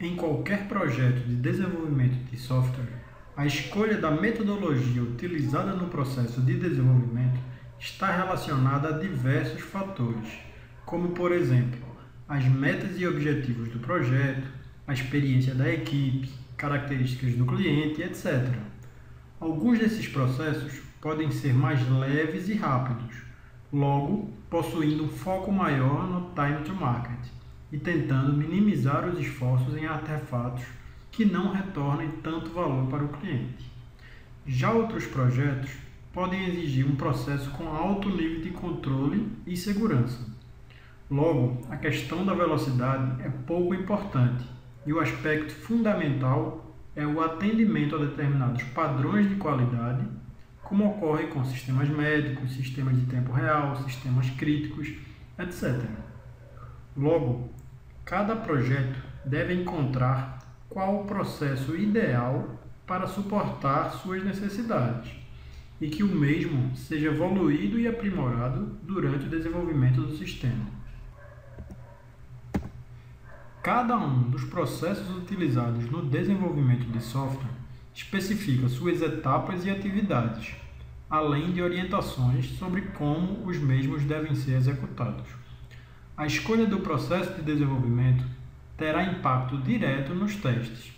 Em qualquer projeto de desenvolvimento de software, a escolha da metodologia utilizada no processo de desenvolvimento está relacionada a diversos fatores, como, por exemplo, as metas e objetivos do projeto, a experiência da equipe, características do cliente, etc. Alguns desses processos podem ser mais leves e rápidos, logo possuindo um foco maior no time to market e tentando minimizar os esforços em artefatos que não retornem tanto valor para o cliente. Já outros projetos podem exigir um processo com alto nível de controle e segurança. Logo, a questão da velocidade é pouco importante e o aspecto fundamental é o atendimento a determinados padrões de qualidade, como ocorre com sistemas médicos, sistemas de tempo real, sistemas críticos, etc. Logo, cada projeto deve encontrar qual o processo ideal para suportar suas necessidades e que o mesmo seja evoluído e aprimorado durante o desenvolvimento do sistema. Cada um dos processos utilizados no desenvolvimento de software especifica suas etapas e atividades, além de orientações sobre como os mesmos devem ser executados. A escolha do processo de desenvolvimento terá impacto direto nos testes.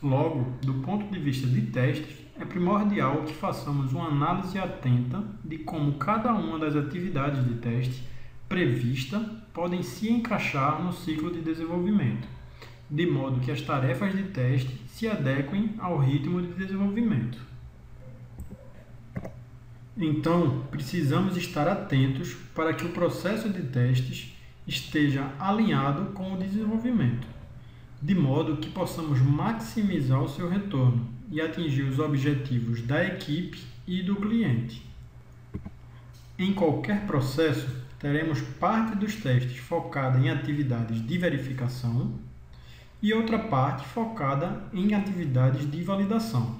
Logo, do ponto de vista de testes, é primordial que façamos uma análise atenta de como cada uma das atividades de teste prevista podem se encaixar no ciclo de desenvolvimento, de modo que as tarefas de teste se adequem ao ritmo de desenvolvimento. Então, precisamos estar atentos para que o processo de testes esteja alinhado com o desenvolvimento, de modo que possamos maximizar o seu retorno e atingir os objetivos da equipe e do cliente. Em qualquer processo, teremos parte dos testes focada em atividades de verificação e outra parte focada em atividades de validação.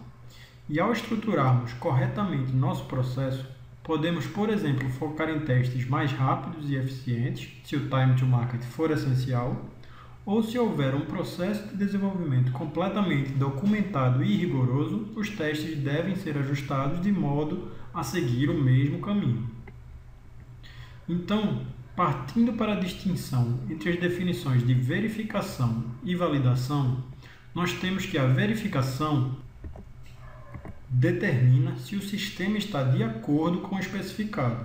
E ao estruturarmos corretamente nosso processo, podemos, por exemplo, focar em testes mais rápidos e eficientes, se o time to market for essencial, ou se houver um processo de desenvolvimento completamente documentado e rigoroso, os testes devem ser ajustados de modo a seguir o mesmo caminho. Então, partindo para a distinção entre as definições de verificação e validação, nós temos que a verificação determina se o sistema está de acordo com o especificado,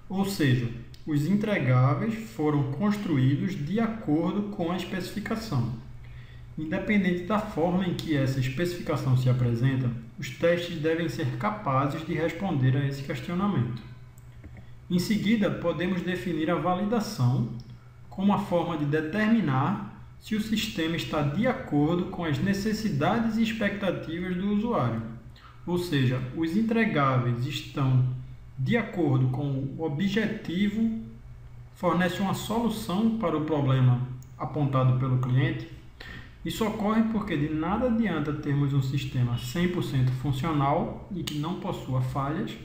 ou seja, os entregáveis foram construídos de acordo com a especificação. Independente da forma em que essa especificação se apresenta, os testes devem ser capazes de responder a esse questionamento. Em seguida, podemos definir a validação como a forma de determinar se o sistema está de acordo com as necessidades e expectativas do usuário. Ou seja, os entregáveis estão de acordo com o objetivo, fornecem uma solução para o problema apontado pelo cliente. Isso ocorre porque de nada adianta termos um sistema 100% funcional e que não possua falhas,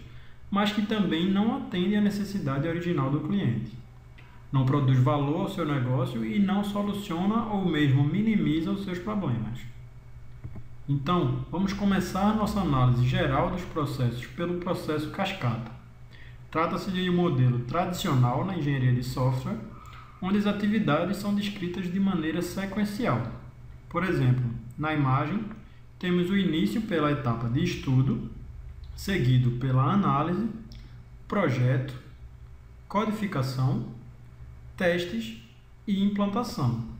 mas que também não atende à necessidade original do cliente. Não produz valor ao seu negócio e não soluciona ou mesmo minimiza os seus problemas. Então, vamos começar nossa análise geral dos processos pelo processo cascata. Trata-se de um modelo tradicional na engenharia de software, onde as atividades são descritas de maneira sequencial. Por exemplo, na imagem, temos o início pela etapa de estudo, seguido pela análise, projeto, codificação, testes e implantação.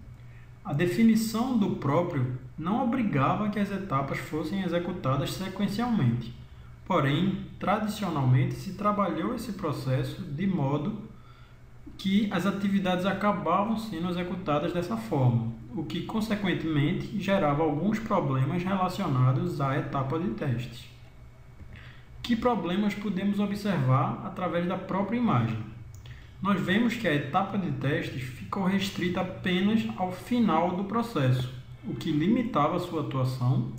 A definição do próprio não obrigava que as etapas fossem executadas sequencialmente. Porém, tradicionalmente se trabalhou esse processo de modo que as atividades acabavam sendo executadas dessa forma, o que consequentemente gerava alguns problemas relacionados à etapa de testes. Que problemas podemos observar através da própria imagem? Nós vemos que a etapa de testes ficou restrita apenas ao final do processo, o que limitava sua atuação,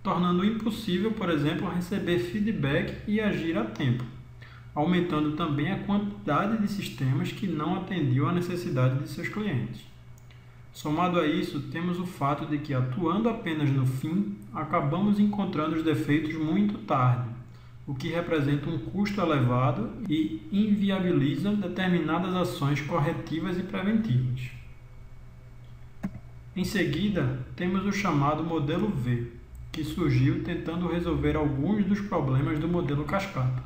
tornando impossível, por exemplo, receber feedback e agir a tempo, aumentando também a quantidade de sistemas que não atendiam à necessidade de seus clientes. Somado a isso, temos o fato de que, atuando apenas no fim, acabamos encontrando os defeitos muito tarde, o que representa um custo elevado e inviabiliza determinadas ações corretivas e preventivas. Em seguida, temos o chamado modelo V, que surgiu tentando resolver alguns dos problemas do modelo cascata.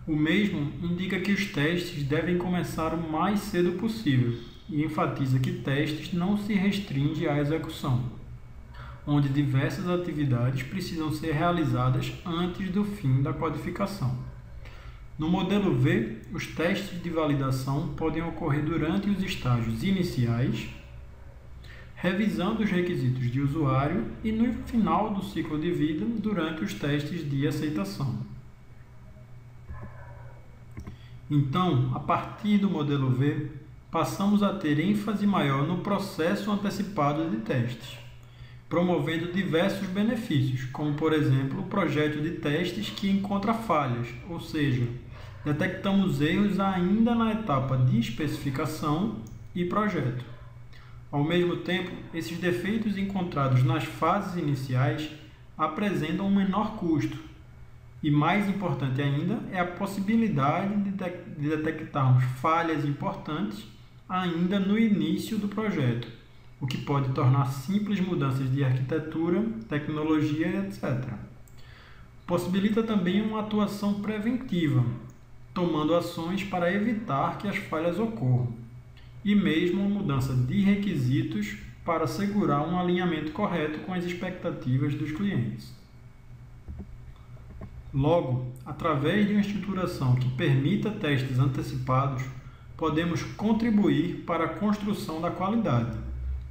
O mesmo indica que os testes devem começar o mais cedo possível e enfatiza que testes não se restringe à execução, onde diversas atividades precisam ser realizadas antes do fim da codificação. No modelo V, os testes de validação podem ocorrer durante os estágios iniciais, revisando os requisitos de usuário e no final do ciclo de vida durante os testes de aceitação. Então, a partir do modelo V, passamos a ter ênfase maior no processo antecipado de testes, promovendo diversos benefícios, como por exemplo o projeto de testes que encontra falhas, ou seja, detectamos erros ainda na etapa de especificação e projeto. Ao mesmo tempo, esses defeitos encontrados nas fases iniciais apresentam um menor custo. E mais importante ainda é a possibilidade de detectarmos falhas importantes ainda no início do projeto, o que pode tornar simples mudanças de arquitetura, tecnologia, etc. Possibilita também uma atuação preventiva, tomando ações para evitar que as falhas ocorram, e mesmo uma mudança de requisitos para assegurar um alinhamento correto com as expectativas dos clientes. Logo, através de uma estruturação que permita testes antecipados, podemos contribuir para a construção da qualidade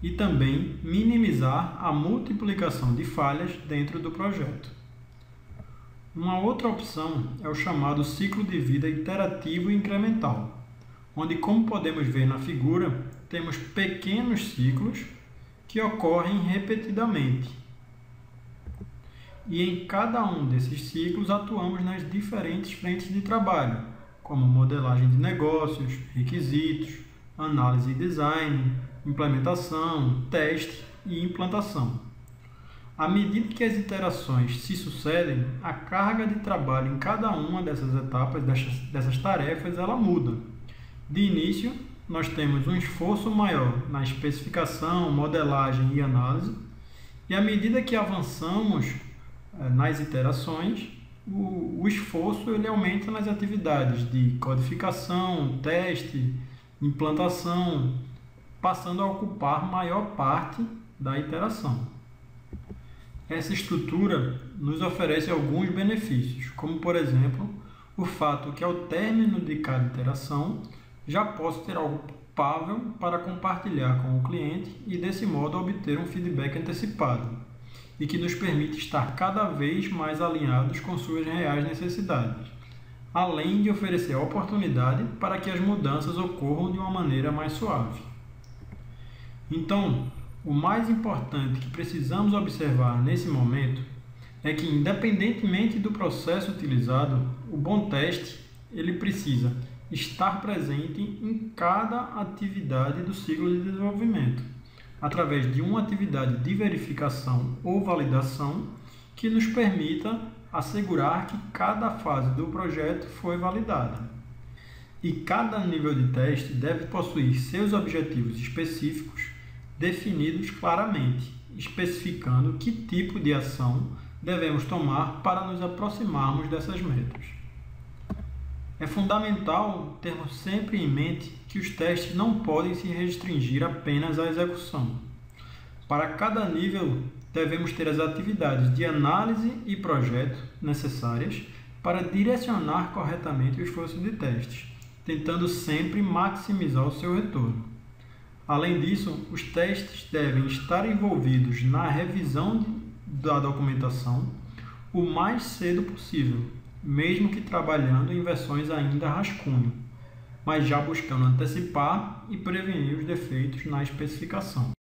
e também minimizar a multiplicação de falhas dentro do projeto. Uma outra opção é o chamado ciclo de vida iterativo e incremental, onde, como podemos ver na figura, temos pequenos ciclos que ocorrem repetidamente. E em cada um desses ciclos atuamos nas diferentes frentes de trabalho, como modelagem de negócios, requisitos, análise e design, implementação, teste e implantação. À medida que as iterações se sucedem, a carga de trabalho em cada uma dessas etapas, dessas tarefas, ela muda. De início, nós temos um esforço maior na especificação, modelagem e análise, e à medida que avançamos nas iterações, o esforço ele aumenta nas atividades de codificação, teste, implantação, passando a ocupar maior parte da iteração. Essa estrutura nos oferece alguns benefícios, como por exemplo, o fato que ao término de cada iteração já posso ter algo palpável para compartilhar com o cliente e desse modo obter um feedback antecipado e que nos permite estar cada vez mais alinhados com suas reais necessidades, além de oferecer a oportunidade para que as mudanças ocorram de uma maneira mais suave. Então, o mais importante que precisamos observar nesse momento é que, independentemente do processo utilizado, o bom teste ele precisa estar presente em cada atividade do ciclo de desenvolvimento, através de uma atividade de verificação ou validação que nos permita assegurar que cada fase do projeto foi validada. E cada nível de teste deve possuir seus objetivos específicos definidos claramente, especificando que tipo de ação devemos tomar para nos aproximarmos dessas metas. É fundamental termos sempre em mente que os testes não podem se restringir apenas à execução. Para cada nível, devemos ter as atividades de análise e projeto necessárias para direcionar corretamente o esforço de testes, tentando sempre maximizar o seu retorno. Além disso, os testes devem estar envolvidos na revisão da documentação o mais cedo possível, mesmo que trabalhando em versões ainda rascunho, mas já buscando antecipar e prevenir os defeitos na especificação.